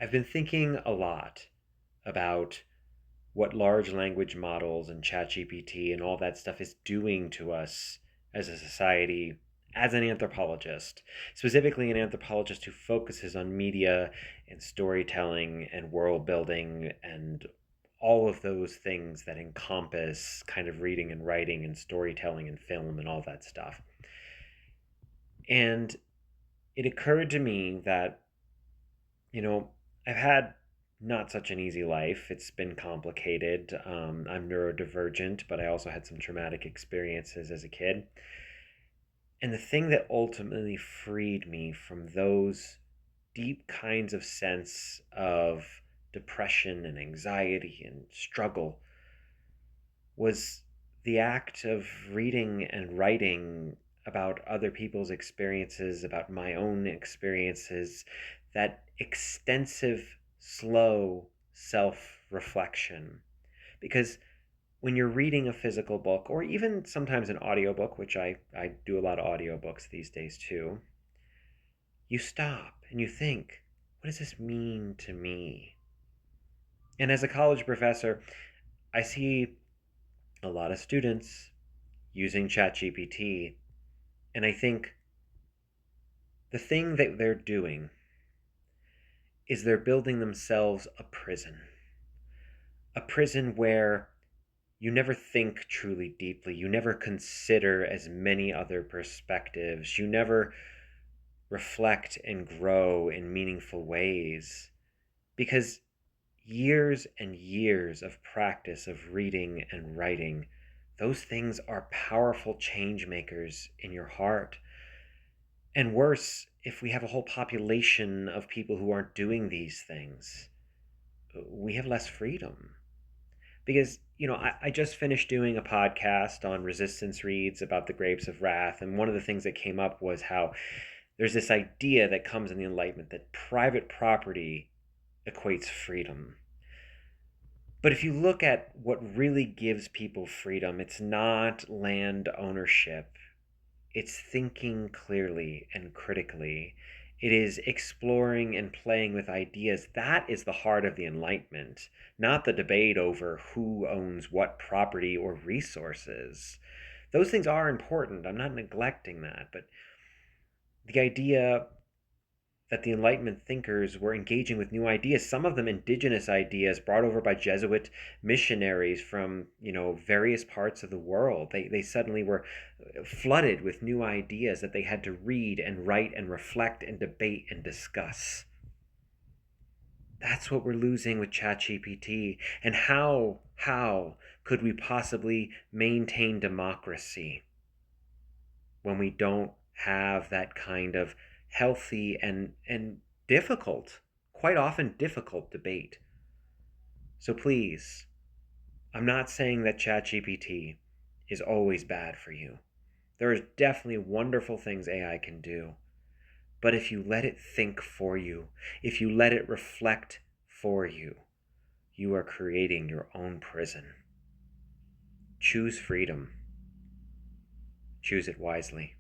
I've been thinking a lot about what large language models and ChatGPT and all that stuff is doing to us as a society, as an anthropologist, specifically an anthropologist who focuses on media and storytelling and world building and all of those things that encompass kind of reading and writing and storytelling and film and all that stuff. And it occurred to me that you know, I've had not such an easy life. It's been complicated. I'm neurodivergent, but I also had some traumatic experiences as a kid. And the thing that ultimately freed me from those deep kinds of sense of depression and anxiety and struggle was the act of reading and writing about other people's experiences, about my own experiences, that extensive, slow self reflection. Because when you're reading a physical book, or even sometimes an audiobook, which I do a lot of audiobooks these days too, you stop and you think, what does this mean to me? And as a college professor, I see a lot of students using ChatGPT. And I think the thing that they're doing is they're building themselves a prison where you never think truly deeply. You never consider as many other perspectives. You never reflect and grow in meaningful ways because years and years of practice of reading and writing, those things are powerful change makers in your heart. And worse, if we have a whole population of people who aren't doing these things, we have less freedom. Because, I just finished doing a podcast on resistance reads about the grapes of wrath. And one of the things that came up was how there's this idea that comes in the Enlightenment that private property equates freedom. But if you look at what really gives people freedom, it's not land ownership. It's thinking clearly and critically. It is exploring and playing with ideas. That is the heart of the Enlightenment, not the debate over who owns what property or resources. Those things are important. I'm not neglecting that. But the idea that the Enlightenment thinkers were engaging with new ideas, some of them indigenous ideas brought over by Jesuit missionaries from, various parts of the world. They suddenly were flooded with new ideas that they had to read and write and reflect and debate and discuss. That's what we're losing with ChatGPT. And how could we possibly maintain democracy when we don't have that kind of healthy and difficult, quite often difficult debate? So please, I'm not saying that ChatGPT is always bad for you. There are definitely wonderful things AI can do. But if you let it think for you, if you let it reflect for you, you are creating your own prison. Choose freedom. Choose it wisely.